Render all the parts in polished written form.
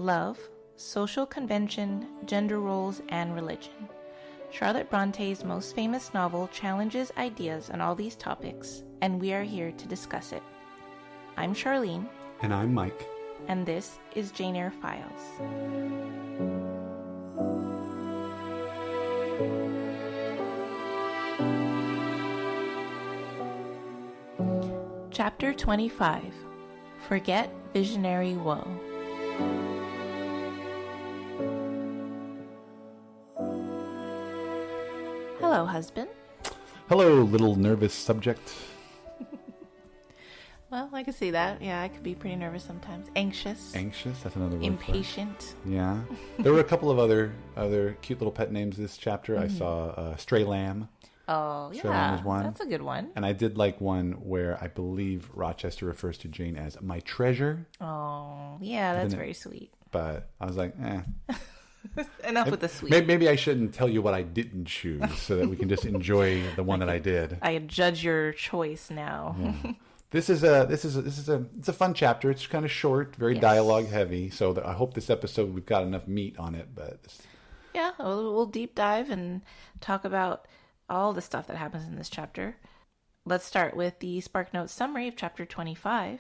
love, social convention, gender roles, and religion. Charlotte Bronte's most famous novel challenges ideas on all these topics, and we are here to discuss it. I'm Charlene. And I'm Mike. And this is Jane Eyre Files. Chapter 25. Forget Visionary Woe. Hello, husband. Hello, little nervous subject. Well, I can see that. Yeah, I could be pretty nervous sometimes. Anxious. Anxious, that's another word. Impatient. Yeah. There were a couple of other cute little pet names this chapter. I saw Stray Lamb. Oh, Stray Lamb was one. That's a good one. And I did like one where I believe Rochester refers to Jane as my treasure. Oh, yeah, that's very sweet. But I was like, Enough with the sweet. Maybe I shouldn't tell you what I didn't choose so that we can just enjoy the one that I did. I judge your choice now. Yeah. It's a fun chapter. It's kind of short, very dialogue heavy. So I hope this episode we've got enough meat on it. But yeah, we'll deep dive and talk about all the stuff that happens in this chapter. Let's start with the SparkNotes summary of chapter 25.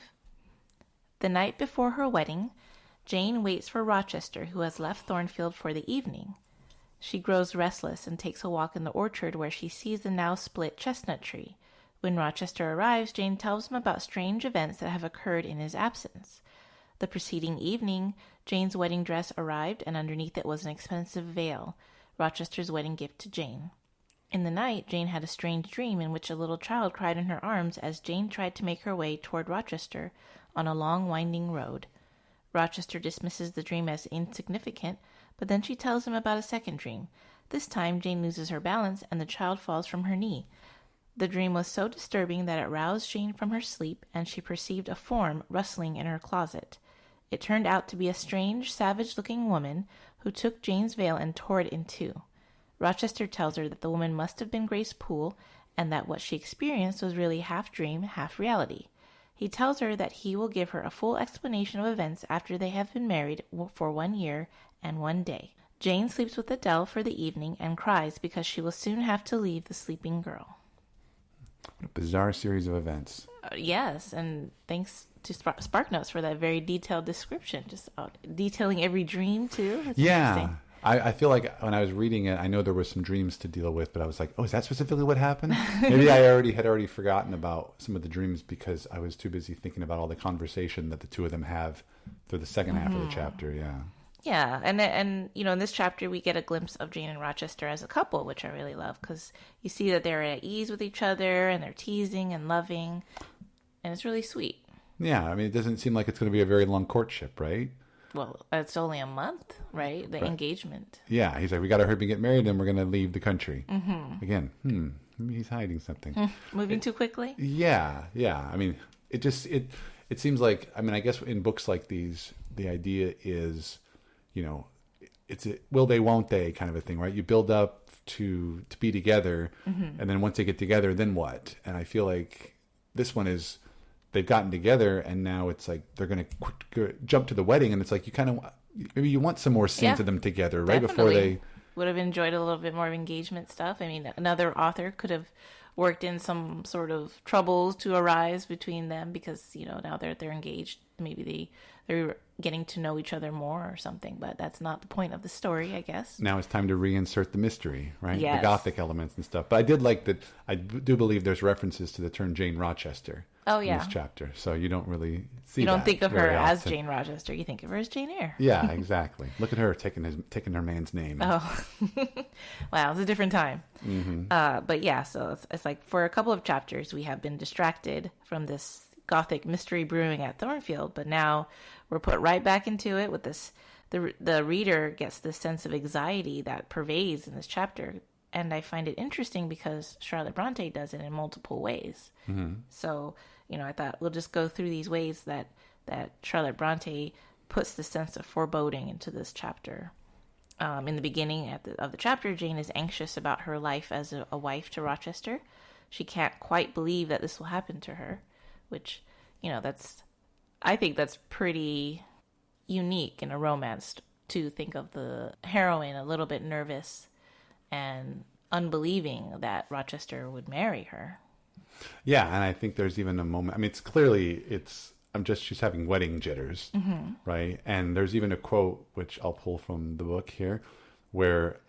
The night before her wedding, Jane waits for Rochester, who has left Thornfield for the evening. She grows restless and takes a walk in the orchard where she sees the now split chestnut tree. When Rochester arrives, Jane tells him about strange events that have occurred in his absence. The preceding evening, Jane's wedding dress arrived, and underneath it was an expensive veil, Rochester's wedding gift to Jane. In the night, Jane had a strange dream in which a little child cried in her arms as Jane tried to make her way toward Rochester on a long, winding road. Rochester dismisses the dream as insignificant, but then she tells him about a second dream. This time, Jane loses her balance, and the child falls from her knee. The dream was so disturbing that it roused Jane from her sleep, and she perceived a form rustling in her closet. It turned out to be a strange, savage-looking woman who took Jane's veil and tore it in two. Rochester tells her that the woman must have been Grace Poole, and that what she experienced was really half dream, half reality. He tells her that he will give her a full explanation of events after they have been married for 1 year and 1 day. Jane sleeps with Adele for the evening and cries because she will soon have to leave the sleeping girl. What a bizarre series of events. Yes, and thanks to SparkNotes for that very detailed description. Just detailing every dream, too. That's interesting. I feel like when I was reading it, I know there were some dreams to deal with, but I was like, oh, is that specifically what happened? Maybe I had already forgotten about some of the dreams because I was too busy thinking about all the conversation that the two of them have for the second half of the chapter, Yeah, and you know, in this chapter, we get a glimpse of Jane and Rochester as a couple, which I really love, because you see that they're at ease with each other, and they're teasing and loving, and it's really sweet. Yeah, I mean, it doesn't seem like it's going to be a very long courtship, right? Well, it's only a month, right? The engagement. Yeah, he's like, we got to hurry and get married, and we're going to leave the country. Mm-hmm. Again, maybe he's hiding something. Moving too quickly? Yeah. I mean, it seems like, I mean, I guess in books like these, the idea is, you know, it's a will they, won't they kind of a thing, right? You build up to be together, and then once they get together, then what? And I feel like this one is, they've gotten together, and now it's like they're going to jump to the wedding, and it's like you kind of maybe you want some more scenes of them together right before they would have enjoyed a little bit more of engagement stuff. I mean, another author could have worked in some sort of troubles to arise between them because, you know, now they're engaged. Maybe they're getting to know each other more or something, but that's not the point of the story, I guess. Now it's time to reinsert the mystery, right? Yes. The Gothic elements and stuff. But I did like that. I do believe there's references to the term Jane Rochester in this chapter, so you don't really see. You don't think of her as often. Jane Rochester. You think of her as Jane Eyre. Yeah, exactly. Look at her taking her man's name. Oh, wow, it's a different time. Mm-hmm. But yeah, so it's like for a couple of chapters we have been distracted from this Gothic mystery brewing at Thornfield, but now we're put right back into it with this. The reader gets this sense of anxiety that pervades in this chapter, and I find it interesting because Charlotte Bronte does it in multiple ways. Mm-hmm. So, you know, I thought we'll just go through these ways that Charlotte Bronte puts the sense of foreboding into this chapter. In the beginning of the chapter, Jane is anxious about her life as a wife to Rochester. She can't quite believe that this will happen to her, which, you know, I think that's pretty unique in a romance to think of the heroine a little bit nervous and unbelieving that Rochester would marry her. Yeah, and I think there's even a moment. I mean, she's having wedding jitters, right? And there's even a quote which I'll pull from the book here, where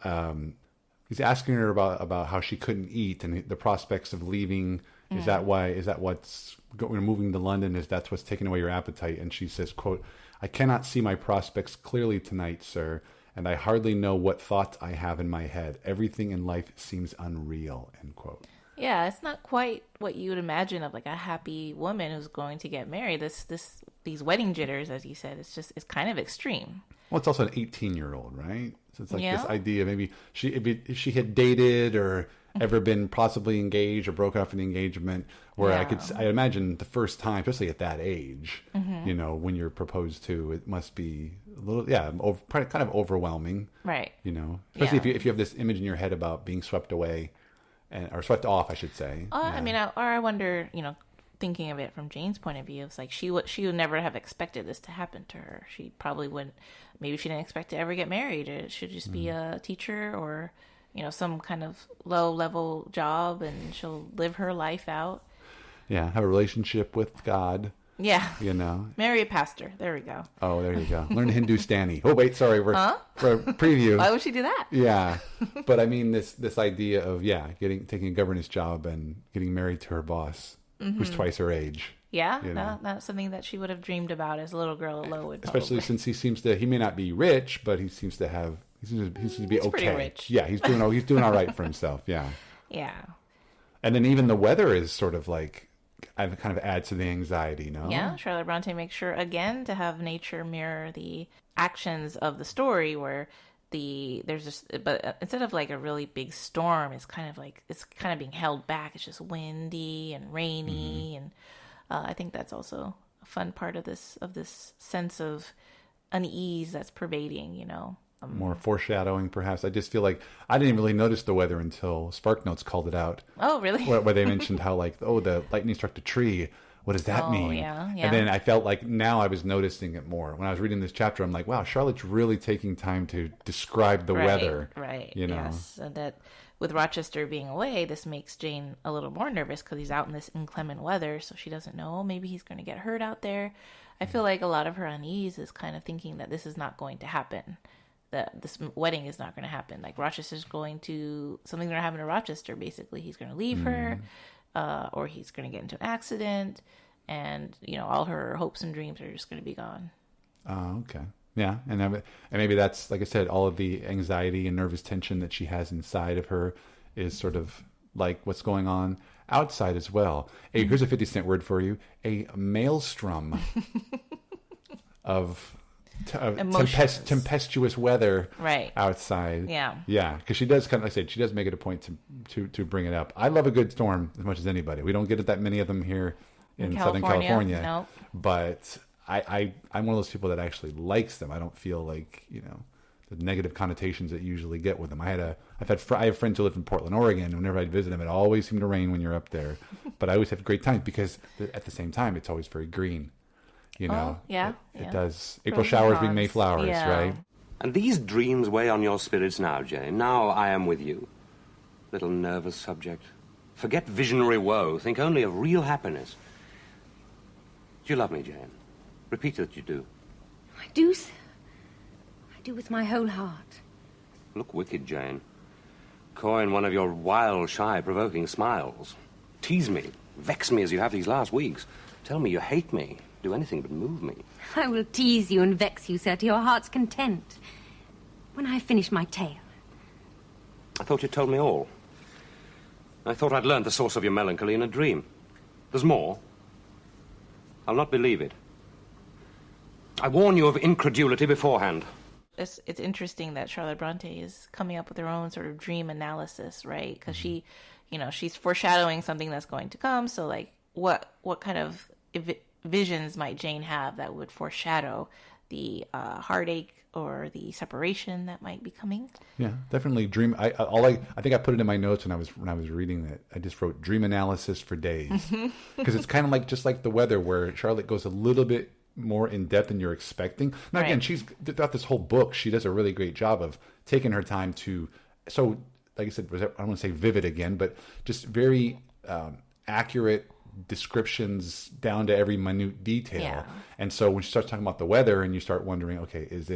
he's asking her about how she couldn't eat and the prospects of leaving. Is that what's moving to London? That's what's taking away your appetite? And she says, quote, "I cannot see my prospects clearly tonight, sir, and I hardly know what thoughts I have in my head. Everything in life seems unreal," end quote. Yeah, it's not quite what you would imagine of like a happy woman who's going to get married. These wedding jitters, as you said, it's kind of extreme. Well, it's also an 18-year-old, right? So it's like this idea, maybe if she had dated or ever been possibly engaged or broken off in the engagement, where I imagine the first time, especially at that age, when you're proposed to, it must be a little, kind of overwhelming. Right. Especially if you have this image in your head about being swept away, or swept off, I should say. I mean, I wonder, thinking of it from Jane's point of view, it's like she would never have expected this to happen to her. She probably wouldn't. Maybe she didn't expect to ever get married. It should just be a teacher or, some kind of low-level job, and she'll live her life out. Yeah, have a relationship with God. Yeah. Marry a pastor. There we go. Oh, there you go. Learn Hindustani. Oh, wait, sorry. We're preview. Why would she do that? Yeah. But I mean, this idea of, taking a governess job and getting married to her boss, who's twice her age. Yeah. That's something that she would have dreamed about as a little girl at Lowood. Especially since he may not be rich, but he seems to be okay. Pretty rich. Yeah, he's doing all right for himself. Yeah. Yeah. And then even the weather is sort of like, kind of adds to the anxiety, no? Yeah, Charlotte Bronte makes sure, again, to have nature mirror the actions of the story, where but instead of like a really big storm, it's kind of being held back. It's just windy and rainy, and I think that's also a fun part of this sense of unease that's pervading, More foreshadowing, perhaps. I just feel like I didn't really notice the weather until SparkNotes called it out. Oh, really? Where they mentioned how, the lightning struck the tree. What does that mean? Yeah. And then I felt like now I was noticing it more. When I was reading this chapter, I'm like, wow, Charlotte's really taking time to describe the weather. Right. Yes. And that with Rochester being away, this makes Jane a little more nervous because he's out in this inclement weather. So she doesn't know. Maybe he's going to get hurt out there. I feel like a lot of her unease is kind of thinking that this is not going to happen. That this wedding is not going to happen. Like something's going to happen to Rochester. Basically, he's going to leave her, or he's going to get into an accident, and all her hopes and dreams are just going to be gone. Oh, okay, yeah, and maybe that's, like I said, all of the anxiety and nervous tension that she has inside of her is sort of like what's going on outside as well. Hey, here's a 50-cent word for you: a maelstrom of tempestuous weather outside. Yeah, because she does she does make it a point to bring it up. I love a good storm as much as anybody. We don't get that many of them here in Southern California. No. But I'm one of those people that actually likes them. I don't feel like the negative connotations that you usually get with them. I have friends who live in Portland, Oregon. Whenever I'd visit them, it always seemed to rain when you're up there. But I always have great times because at the same time it's always very green. It does. April showers bring May flowers, right? And these dreams weigh on your spirits now, Jane. Now I am with you. Little nervous subject. Forget visionary woe. Think only of real happiness. Do you love me, Jane? Repeat that you do. I do, sir. I do with my whole heart. Look wicked, Jane. Coin one of your wild, shy, provoking smiles. Tease me. Vex me as you have these last weeks. Tell me you hate me. Do anything but move me. I will tease you and vex you, sir, to your heart's content. When I finish my tale. I thought you told me all. I thought I'd learned the source of your melancholy in a dream. There's more. I'll not believe it. I warn you of incredulity beforehand. It's interesting that Charlotte Bronte is coming up with her own sort of dream analysis, right? Because she's foreshadowing something that's going to come. So, like, what kind of visions might Jane have that would foreshadow the heartache or the separation that might be coming? Yeah, definitely dream. I think I put it in my notes when I was reading it. I just wrote dream analysis for days because it's kind of like just like the weather, where Charlotte goes a little bit more in depth than you're expecting. Now, again, she's throughout this whole book, she does a really great job of taking her time to, so like I said, I don't want to say vivid again, but just very accurate descriptions down to every minute detail. Yeah. And so when she starts talking about the weather and you start wondering, okay, is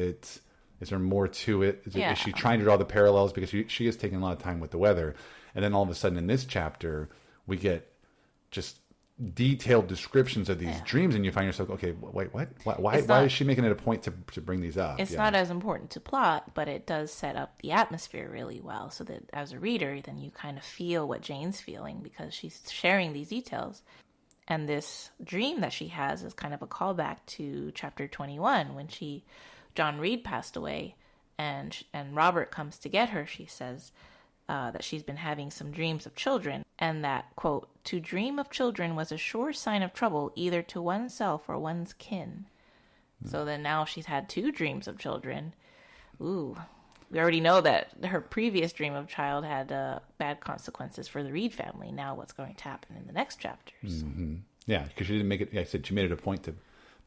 there more to it? Is she trying to draw the parallels? Because she is taking a lot of time with the weather. And then all of a sudden in this chapter, we get just detailed descriptions of these dreams, and you find yourself, okay, wait, what? Why is she making it a point to bring these up? It's not as important to plot, but it does set up the atmosphere really well, so that as a reader, then you kind of feel what Jane's feeling because she's sharing these details. And this dream that she has is kind of a callback to chapter 21 when John Reed passed away, and Robert comes to get her. She says that she's been having some dreams of children, and that, quote, to dream of children was a sure sign of trouble either to oneself or one's kin. So then now she's had 2 dreams of children. Ooh, we already know that her previous dream of child had bad consequences for the Reed family. Now what's going to happen in the next chapters? Mm-hmm. Yeah, because she didn't make it, like I said, she made it a point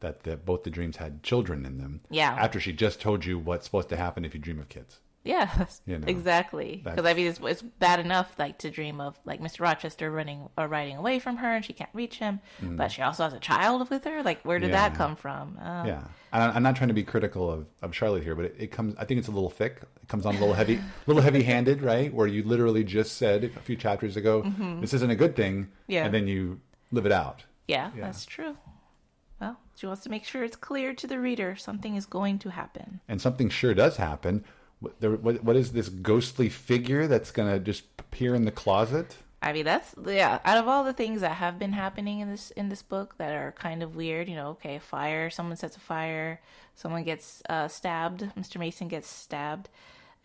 that both the dreams had children in them. Yeah. After she just told you what's supposed to happen if you dream of kids. Yeah, You know, exactly. Because I mean, it's bad enough like to dream of like Mr. Rochester running or riding away from her, and she can't reach him. But she also has a child with her. Like, where did that come from? Yeah, and I'm not trying to be critical of Charlotte here, but it comes. I think it's a little thick. It comes on a little heavy-handed, right? Where you literally just said a few chapters ago, this isn't a good thing, and then you live it out. Yeah, that's true. Well, she wants to make sure it's clear to the reader something is going to happen, and something sure does happen. What is this ghostly figure that's going to just appear in the closet? I mean, that's out of all the things that have been happening in this book that are kind of weird, okay, fire, someone sets a fire, someone gets stabbed, Mr. Mason gets stabbed,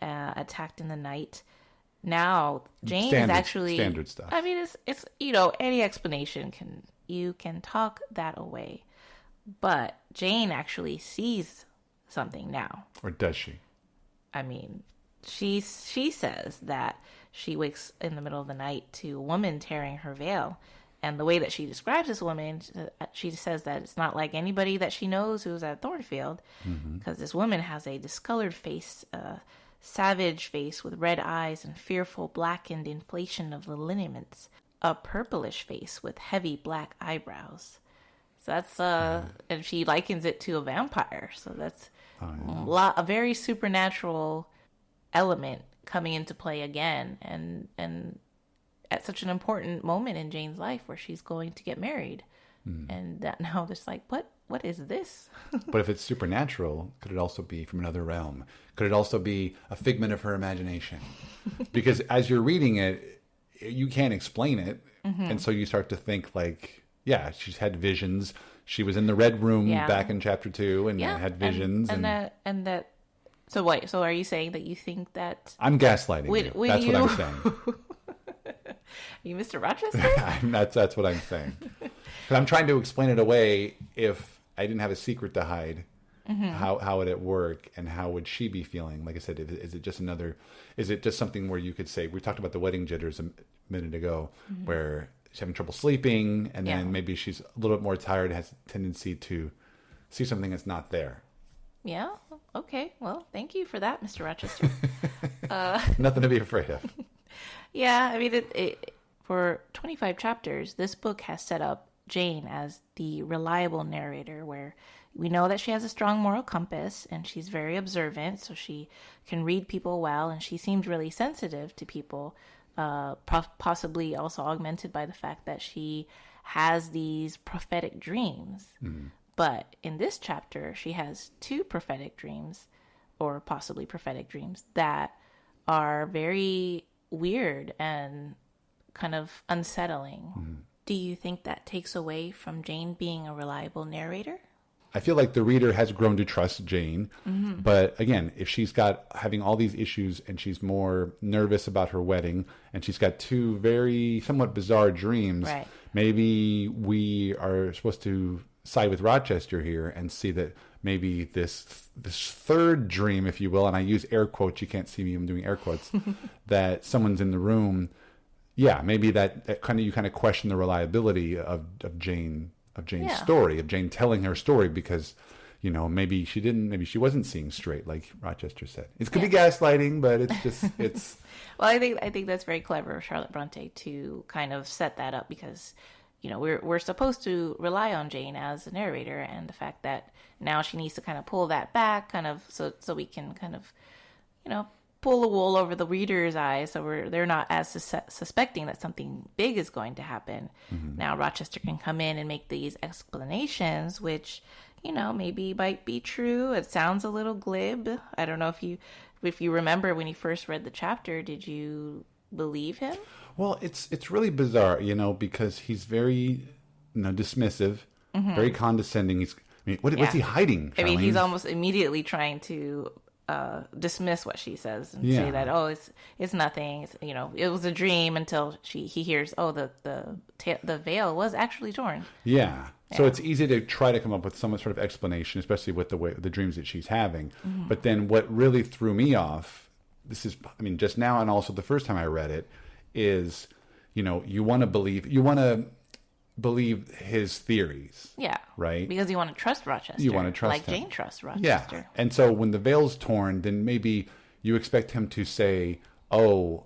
attacked in the night. Now Jane is actually standard stuff. I mean, it's any explanation you can talk that away, but Jane actually sees something now. Or does she? I mean, she says that she wakes in the middle of the night to a woman tearing her veil. And the way that she describes this woman, she says that it's not like anybody that she knows who's at Thornfield, because this woman has a discolored face, a savage face with red eyes and fearful blackened inflation of the lineaments, a purplish face with heavy black eyebrows. So that's, and she likens it to a vampire. So that's a very supernatural element coming into play again, and at such an important moment in Jane's life where she's going to get married, and that now there's like, what is this? But if it's supernatural, could it also be from another realm? Could it also be a figment of her imagination? Because as you're reading it, you can't explain it, and so you start to think like, yeah, she's had visions. She was in the red room back in chapter 2 and had visions. So wait, so are you saying that you think that... I'm gaslighting you. That's what I'm saying. Are you Mr. Rochester? That's what I'm saying. Because I'm trying to explain it away if I didn't have a secret to hide. How would it work, and how would she be feeling? Like I said, is it just something where you could say, we talked about the wedding jitters a minute ago, where she's having trouble sleeping, and then maybe she's a little bit more tired, has a tendency to see something that's not there. Yeah. Okay. Well, thank you for that, Mr. Rochester. Nothing to be afraid of. Yeah. I mean, for 25 chapters, this book has set up Jane as the reliable narrator, where we know that she has a strong moral compass and she's very observant, so she can read people well, and she seems really sensitive to people, possibly also augmented by the fact that she has these prophetic dreams. But in this chapter, she has 2 prophetic dreams, or possibly prophetic dreams, that are very weird and kind of unsettling. Do you think that takes away from Jane being a reliable narrator? I feel like the reader has grown to trust Jane. But again, if she's having all these issues and she's more nervous about her wedding, and she's got 2 very somewhat bizarre dreams, maybe we are supposed to side with Rochester here and see that maybe this third dream, if you will, and I use air quotes, you can't see me, I'm doing air quotes, that someone's in the room. Yeah, maybe that kind of, you kind of question the reliability of Jane Jane's Yeah. story, of Jane telling her story, because, you know, maybe she wasn't seeing straight, like Rochester said. It could be gaslighting, but it's Well, I think that's very clever of Charlotte Bronte to kind of set that up, because, you know, we're supposed to rely on Jane as a narrator, and the fact that now she needs to kind of pull that back, kind of so we can kind of, you know, pull the wool over the reader's eyes, so they're not as suspecting that something big is going to happen. Now Rochester can come in and make these explanations, which, you know, maybe might be true. It sounds a little glib. I don't know if you remember when you first read the chapter, did you believe him? Well, it's really bizarre, you know, because he's very, you know, dismissive, very condescending. What's he hiding, Charlene? I mean, he's almost immediately trying to dismiss what she says and say that, oh, it's nothing. It's, you know, it was a dream, until he hears, oh, the veil was actually torn. Yeah. So it's easy to try to come up with some sort of explanation, especially with the dreams that she's having. But then what really threw me off, just now and also the first time I read it, is, you know, you want to believe his theories. Yeah. Right? Because you want to trust Rochester. You want to trust like him. Jane trusts Rochester. Yeah. And so when the veil's torn, then maybe you expect him to say, oh,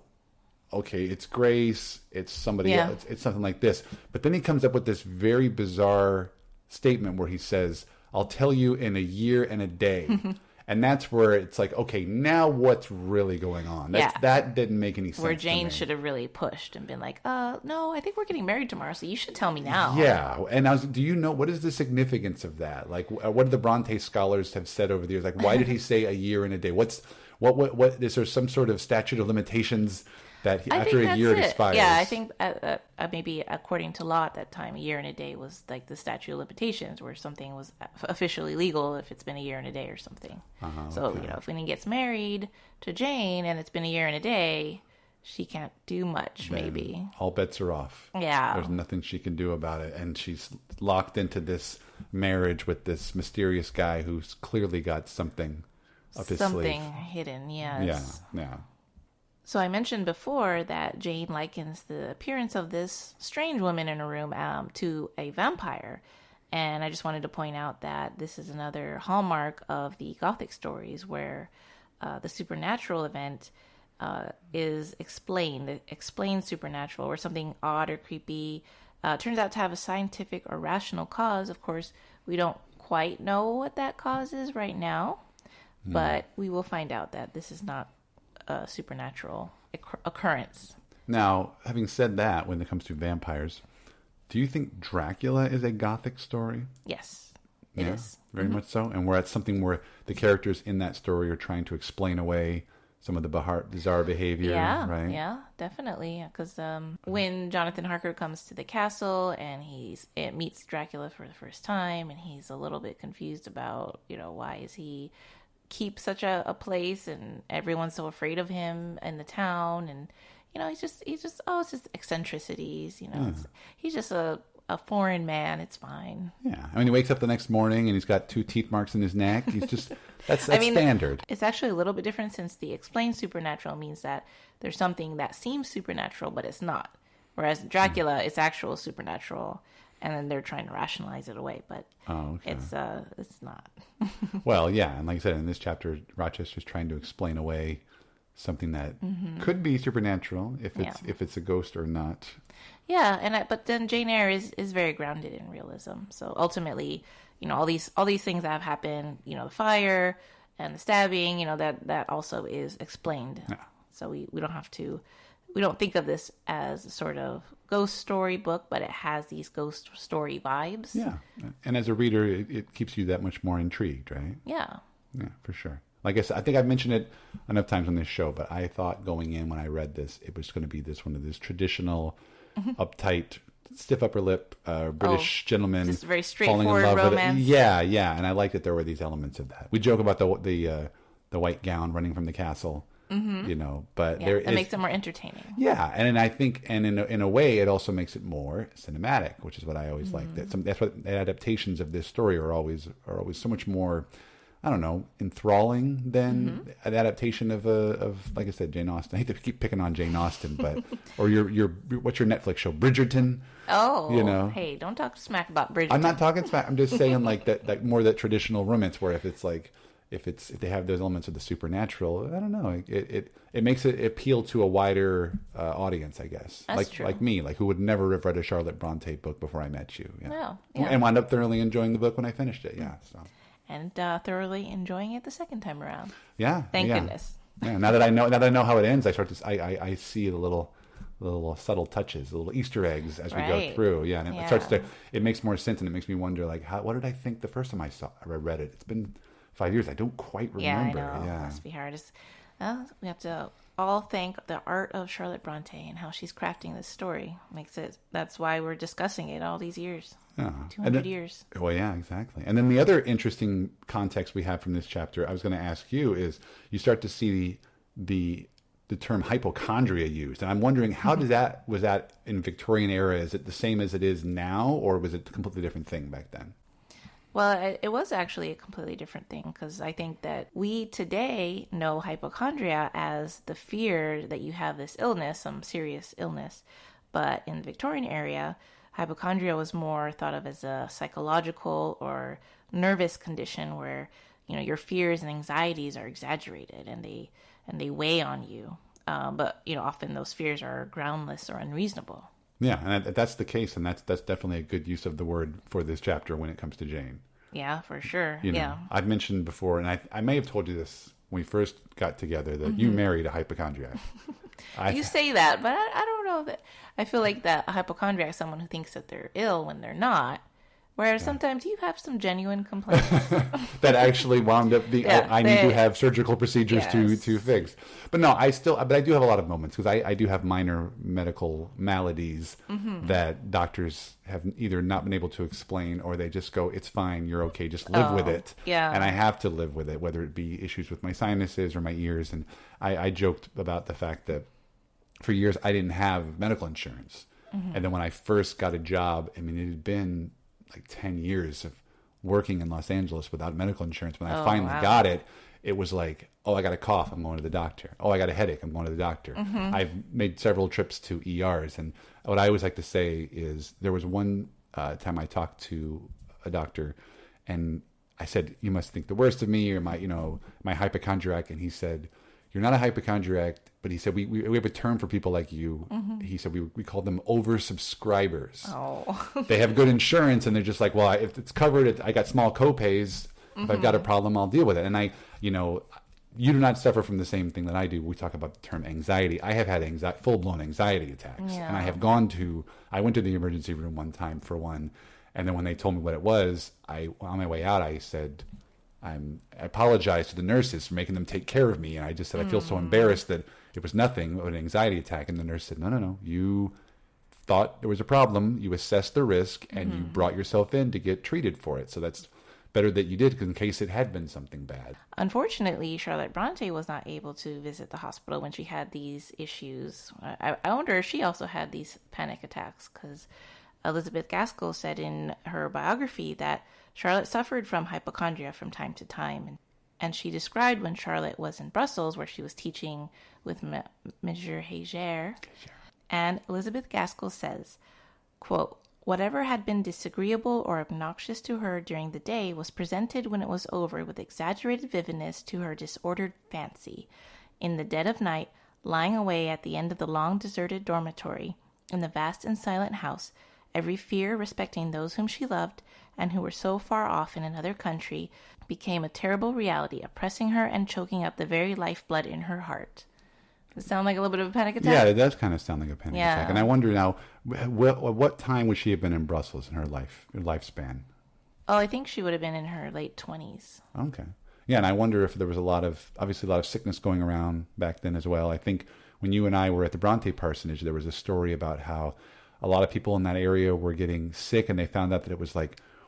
okay, it's Grace, it's somebody else, it's something like this. But then he comes up with this very bizarre statement where he says, I'll tell you in a year and a day. And that's where it's like, okay, now what's really going on? That didn't make any sense. Where Jane should have really pushed and been like, no, I think we're getting married tomorrow, so you should tell me now. Yeah. And do you know, what is the significance of that? Like, what do the Bronte scholars have said over the years? Like, why did he say a year and a day? What is there some sort of statute of limitations that after a year it expires? Yeah, I think maybe according to law at that time, a year and a day was like the statute of limitations, where something was officially legal if it's been a year and a day or something. So, you know, if when he gets married to Jane and it's been a year and a day, she can't do much, maybe. All bets are off. Yeah. There's nothing she can do about it. And she's locked into this marriage with this mysterious guy who's clearly got something up his sleeve. Something hidden, yes. Yeah. So I mentioned before that Jane likens the appearance of this strange woman in a room to a vampire. And I just wanted to point out that this is another hallmark of the Gothic stories, where the supernatural event is explained supernatural, or something odd or creepy turns out to have a scientific or rational cause. Of course, we don't quite know what that cause is right now, but we will find out that this is not a supernatural occurrence. Now, having said that, when it comes to vampires, do you think Dracula is a Gothic story? Yes, it is. Very much so. And where it's something where the characters in that story are trying to explain away some of the bizarre behavior, right? Yeah, definitely. Because when Jonathan Harker comes to the castle and it meets Dracula for the first time, and he's a little bit confused about, you know, why is he keep such a place, and everyone's so afraid of him in the town, and, you know, he's just it's just eccentricities, you know. He's just a foreign man. It's fine. Yeah, I mean, he wakes up the next morning and he's got 2 teeth marks in his neck. He's just that's standard. It's actually a little bit different, since the explained supernatural means that there's something that seems supernatural but it's not, whereas Dracula it's actual supernatural, and then they're trying to rationalize it away, but it's not. Well, yeah, and like I said, in this chapter, Rochester's trying to explain away something that could be supernatural, if it's a ghost or not. Yeah, but then Jane Eyre is very grounded in realism. So ultimately, you know, all these things that have happened, you know, the fire and the stabbing, you know, that also is explained. Yeah. So we don't think of this as a sort of ghost story book, but it has these ghost story vibes. Yeah. And as a reader, it keeps you that much more intrigued, right? Yeah. Yeah, for sure. Like I said, I think I've mentioned it enough times on this show, but I thought going in when I read this, it was going to be one of these traditional, uptight, stiff upper lip, British gentleman, just very falling in straightforward love romance. with it. Yeah, and I liked that there were these elements of that. We joke about the white gown running from the castle, you know, but it makes it more entertaining. Yeah, and I think, and in a way, it also makes it more cinematic, which is what I always like. That's what the adaptations of this story are always so much more I don't know, enthralling than an adaptation of like I said, Jane Austen. I hate to keep picking on Jane Austen, but or your what's your Netflix show, Bridgerton? Oh, you know, hey, don't talk smack about Bridgerton. I'm not talking smack. I'm just saying like that more that traditional romance where if they have those elements of the supernatural, I don't know, it makes it appeal to a wider audience, I guess. That's true. Like me, like who would never have read a Charlotte Bronte book before I met you. Yeah. No, yeah. And wound up thoroughly enjoying the book when I finished it. Yeah. So. And thoroughly enjoying it the second time around. Yeah. Thank goodness. Yeah. Now that I know how it ends, I see the little subtle touches, the little Easter eggs as we go through. Yeah. And it makes more sense, and it makes me wonder, like, what did I think the first time I read it? It's been 5 years. I don't quite remember. Yeah, I know. It must be hard. We have to all thank the art of Charlotte Bronte and how she's crafting this story. That's why we're discussing it all these years. Yeah. 200 years. Well, yeah, exactly. And then the other interesting context we have from this chapter, I was going to ask you, is you start to see the term hypochondria used. And I'm wondering, was that in Victorian era? Is it the same as it is now, or was it a completely different thing back then? Well, it was actually a completely different thing, because I think that we today know hypochondria as the fear that you have this illness, some serious illness. But in the Victorian era, hypochondria was more thought of as a psychological or nervous condition where, your fears and anxieties are exaggerated and they weigh on you. But, often those fears are groundless or unreasonable. Yeah, and that's the case, and that's definitely a good use of the word for this chapter when it comes to Jane. Yeah, for sure. Yeah. I've mentioned before, and I may have told you this when we first got together, that you married a hypochondriac. You say that, but I don't know that. I feel like that a hypochondriac is someone who thinks that they're ill when they're not. Whereas sometimes you have some genuine complaints. That actually wound up being, I need to have surgical procedures to fix. But no, I do have a lot of moments, because I do have minor medical maladies that doctors have either not been able to explain, or they just go, it's fine, you're okay, just live with it. Yeah. And I have to live with it, whether it be issues with my sinuses or my ears. And I joked about the fact that for years I didn't have medical insurance. And then when I first got a job, it had been like 10 years of working in Los Angeles without medical insurance. When I finally got it, it was like, oh, I got a cough, I'm going to the doctor. Oh, I got a headache, I'm going to the doctor. I've made several trips to ERs. And what I always like to say is, there was one time I talked to a doctor, and I said, you must think the worst of me, or my hypochondriac. And he said, you're not a hypochondriac, but he said, we have a term for people like you. He said, we call them oversubscribers. Oh. They have good insurance, and they're just like, well, if it's covered, I got small copays. If I've got a problem, I'll deal with it. And you do not suffer from the same thing that I do. We talk about the term anxiety. I have had full-blown anxiety attacks. Yeah. And I went to the emergency room one time for one. And then when they told me what it was, on my way out, I said, I apologize to the nurses for making them take care of me. And I just said, I feel so embarrassed that it was nothing but an anxiety attack. And the nurse said, no. You thought there was a problem. You assessed the risk, and you brought yourself in to get treated for it. So that's better that you did, because in case it had been something bad. Unfortunately, Charlotte Bronte was not able to visit the hospital when she had these issues. I wonder if she also had these panic attacks, because Elizabeth Gaskell said in her biography that Charlotte suffered from hypochondria from time to time. And she described when Charlotte was in Brussels, where she was teaching with Monsieur Heger. And Elizabeth Gaskell says, quote, whatever had been disagreeable or obnoxious to her during the day was presented when it was over with exaggerated vividness to her disordered fancy. In the dead of night, lying away at the end of the long deserted dormitory, in the vast and silent house, every fear respecting those whom she loved and who were so far off in another country became a terrible reality, oppressing her and choking up the very lifeblood in her heart. Does it sound like a little bit of a panic attack? Yeah, it does kind of sound like a panic attack. And I wonder now, what time would she have been in Brussels in her lifespan? Oh, I think she would have been in her late 20s. Okay. Yeah, and I wonder if there was obviously a lot of sickness going around back then as well. I think when you and I were at the Bronte parsonage, there was a story about how a lot of people in that area were getting sick, and they found out that it was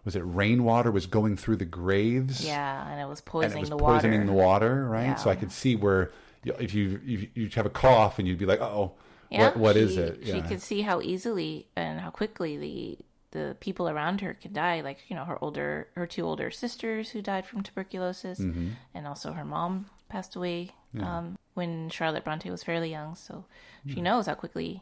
was it rainwater was going through the graves? Yeah, and it was poisoning the water. Poisoning the water, right? Yeah. So I could see where if you have a cough and you'd be like, what is it? She could see how easily and how quickly the people around her could die, like, her two older sisters who died from tuberculosis, and also her mom passed away when Charlotte Bronte was fairly young. So she knows how quickly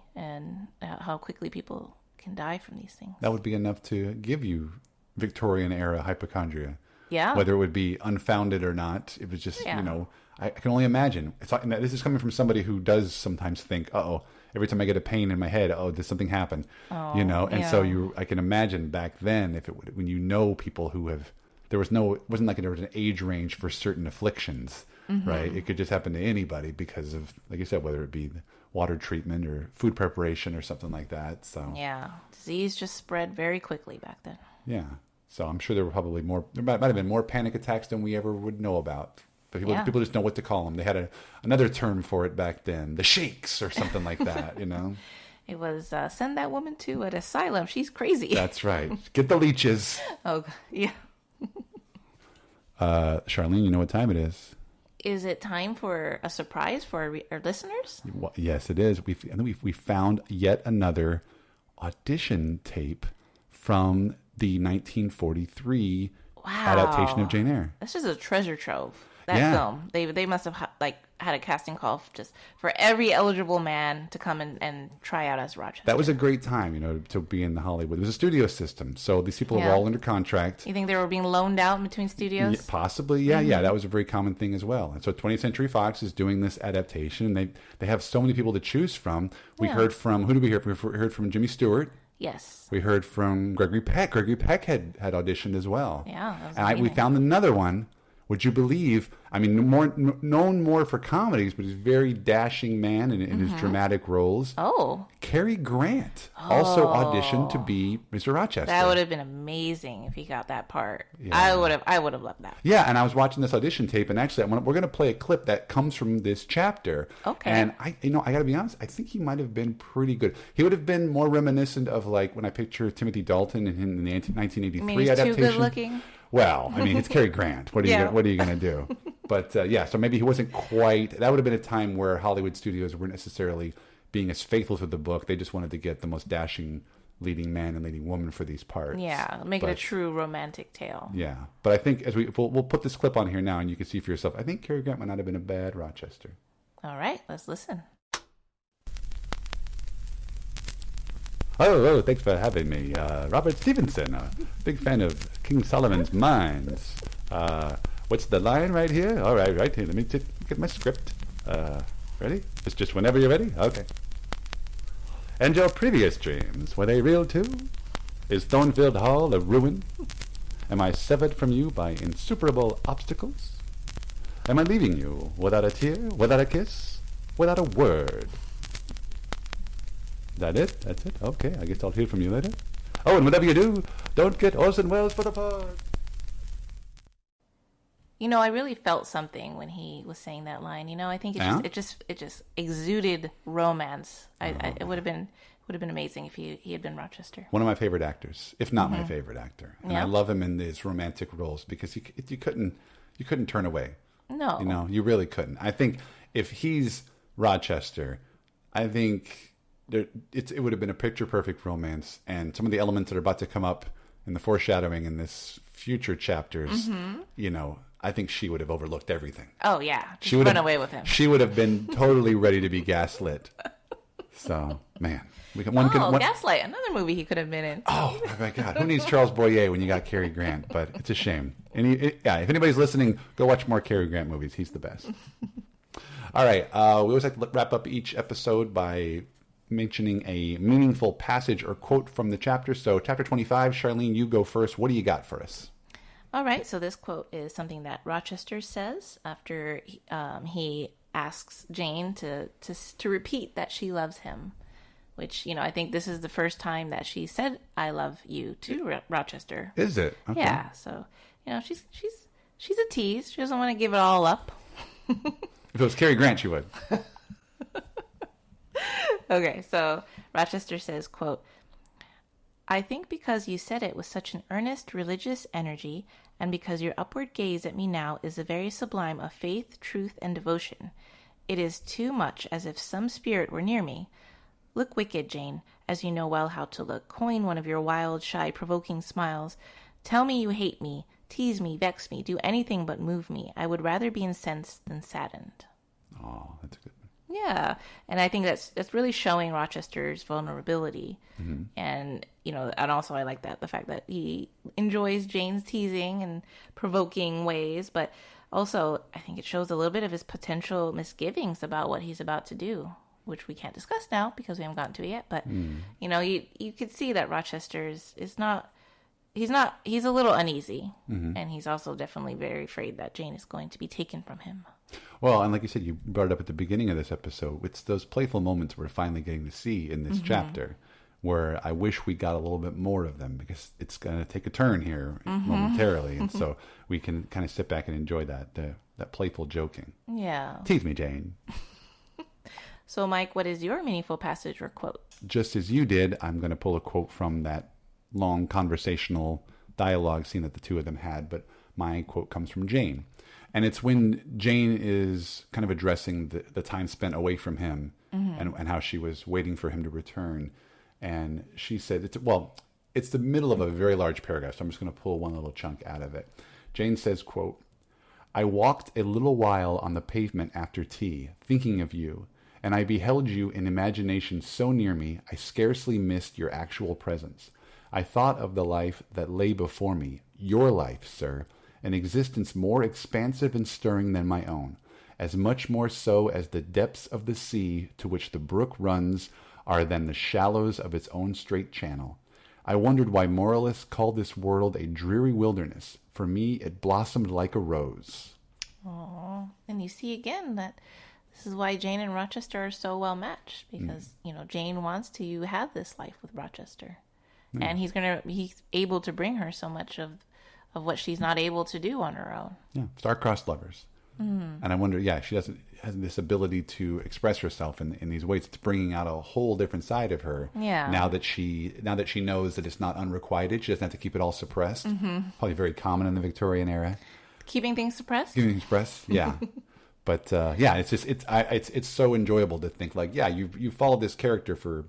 people can die from these things. That would be enough to give you Victorian era hypochondria. Yeah. Whether it would be unfounded or not, it was just, I can only imagine. This is coming from somebody who does sometimes think, every time I get a pain in my head, did something happen? And so I can imagine back then, when people who have, it wasn't like there was an age range for certain afflictions, right? It could just happen to anybody because of, like you said, whether it be water treatment or food preparation or something like that. So yeah, disease just spread very quickly back then. Yeah. So I'm sure there might have been more panic attacks than we ever would know about. But people just know what to call them. They had another term for it back then, the shakes or something like that, It was, send that woman to an asylum. She's crazy. That's right. Get the leeches. Oh, yeah. Charlene, you know what time it is. Is it time for a surprise for our listeners? Well, yes, it is. We found yet another audition tape from the 1943 adaptation of Jane Eyre. This is a treasure trove. That film. They must have had a casting call just for every eligible man to come and try out as Rochester. That was a great time, to be in the Hollywood. It was a studio system, so these people were all under contract. You think they were being loaned out in between studios? Yeah, possibly, yeah, yeah. That was a very common thing as well. And so 20th Century Fox is doing this adaptation, and they have so many people to choose from. We heard from, who did we hear from? We heard from Jimmy Stewart. Yes. We heard from Gregory Peck. Gregory Peck had auditioned as well. Yeah. That was and we found another one. Would you believe? I mean, known more for comedies, but he's a very dashing man in his dramatic roles. Oh. Cary Grant also auditioned to be Mr. Rochester. That would have been amazing if he got that part. Yeah. I would have loved that. Yeah, and I was watching this audition tape, and actually, we're going to play a clip that comes from this chapter. Okay. And I got to be honest, I think he might have been pretty good. He would have been more reminiscent of like when I picture Timothy Dalton in the 1983 you mean he's adaptation. Too good looking? Well, I mean, it's Cary Grant. What are you going to do? But so maybe he wasn't quite. That would have been a time where Hollywood studios weren't necessarily being as faithful to the book. They just wanted to get the most dashing leading man and leading woman for these parts. Yeah, make it a true romantic tale. Yeah, but I think we'll put this clip on here now, and you can see for yourself. I think Cary Grant might not have been a bad Rochester. All right, let's listen. Oh, thanks for having me. Robert Stevenson, a big fan of King Solomon's Mines. What's the line right here? All right, right here. Let me get my script. Ready? It's just whenever you're ready? Okay. And your previous dreams, were they real too? Is Thornfield Hall a ruin? Am I severed from you by insuperable obstacles? Am I leaving you without a tear, without a kiss, without a word? Is that it? That's it? Okay, I guess I'll hear from you later. Oh, and whatever you do, don't get Orson Welles for the part. I really felt something when he was saying that line. I think it just exuded romance. It would have been amazing if he had been Rochester. One of my favorite actors, if not my favorite actor, and I love him in these romantic roles because you couldn't turn away. No, you really couldn't. I think if he's Rochester, I think it would have been a picture perfect romance, and some of the elements that are about to come up in the foreshadowing in this future chapters, I think she would have overlooked everything. Oh yeah, she would run away with him. She would have been totally ready to be gaslit. So man, Gaslight, another movie he could have been in. Oh my God, who needs Charles Boyer when you got Cary Grant? But it's a shame. And if anybody's listening, go watch more Cary Grant movies. He's the best. All right, we always like to wrap up each episode by mentioning a meaningful passage or quote from the chapter. So chapter 25, Charlene, you go first. What do you got for us? All right, so this quote is something that Rochester says after he asks Jane to repeat that she loves him, which, I think this is the first time that she said, I love you to Rochester. Is it? Okay. Yeah, so, she's a tease. She doesn't want to give it all up. If it was Cary Grant, she would. Okay, so Rochester says, quote, I think because you said it with such an earnest religious energy, and because your upward gaze at me now is the very sublime of faith, truth, and devotion, it is too much as if some spirit were near me. Look wicked, Jane, as you know well how to look. Coin one of your wild, shy, provoking smiles. Tell me you hate me, tease me, vex me, do anything but move me. I would rather be incensed than saddened. Oh, that's a good one. Yeah, and I think that's really showing Rochester's vulnerability, and and also I like the fact that he enjoys Jane's teasing and provoking ways, but also I think it shows a little bit of his potential misgivings about what he's about to do, which we can't discuss now because we haven't gotten to it yet. But you could see that Rochester is not. He's a little uneasy, and he's also definitely very afraid that Jane is going to be taken from him. Well, and like you said, you brought it up at the beginning of this episode. It's those playful moments we're finally getting to see in this chapter where I wish we got a little bit more of them, because it's going to take a turn here momentarily. And so we can kind of sit back and enjoy that playful joking. Yeah. Tease me, Jane. So, Mike, what is your meaningful passage or quote? Just as you did, I'm going to pull a quote from that long conversational dialogue scene that the two of them had, but my quote comes from Jane. And it's when Jane is kind of addressing the time spent away from him and how she was waiting for him to return. And she said, it's the middle of a very large paragraph, so I'm just going to pull one little chunk out of it. Jane says, quote, I walked a little while on the pavement after tea, thinking of you, and I beheld you in imagination so near me, I scarcely missed your actual presence. I thought of the life that lay before me, your life, sir, an existence more expansive and stirring than my own, as much more so as the depths of the sea to which the brook runs are than the shallows of its own straight channel. I wondered why moralists called this world a dreary wilderness. For me, it blossomed like a rose. Oh, and you see again that this is why Jane and Rochester are so well matched, because Jane wants to have this life with Rochester, and he's able to bring her so much of what she's not able to do on her own. Yeah, star-crossed lovers. And I wonder, she has this ability to express herself in these ways. It's bringing out a whole different side of her. Yeah. Now that she knows that it's not unrequited, she doesn't have to keep it all suppressed. Probably very common in the Victorian era. Keeping things suppressed. Yeah. But it's so enjoyable to think you followed this character for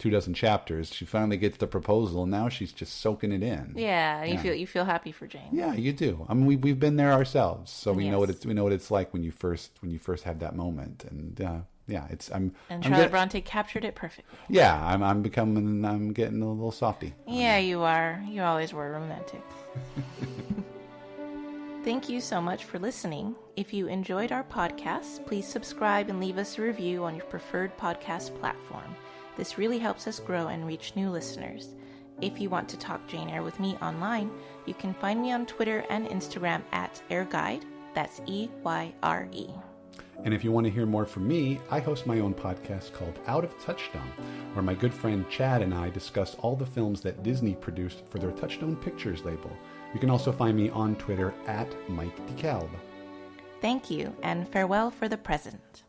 24 chapters. She finally gets the proposal, and now she's just soaking it in. Yeah, you feel happy for Jane. Yeah, you do. I mean, we've been there ourselves, so we know what it's like when you first have that moment. And Charlotte Bronte captured it perfectly. Yeah, I'm getting a little softy. Yeah, you are. You always were romantic. Thank you so much for listening. If you enjoyed our podcast, please subscribe and leave us a review on your preferred podcast platform. This really helps us grow and reach new listeners. If you want to talk Jane Eyre with me online, you can find me on Twitter and Instagram at AirGuide. That's EYRE. And if you want to hear more from me, I host my own podcast called Out of Touchstone, where my good friend Chad and I discuss all the films that Disney produced for their Touchstone Pictures label. You can also find me on Twitter at Mike DeKalb. Thank you, and farewell for the present.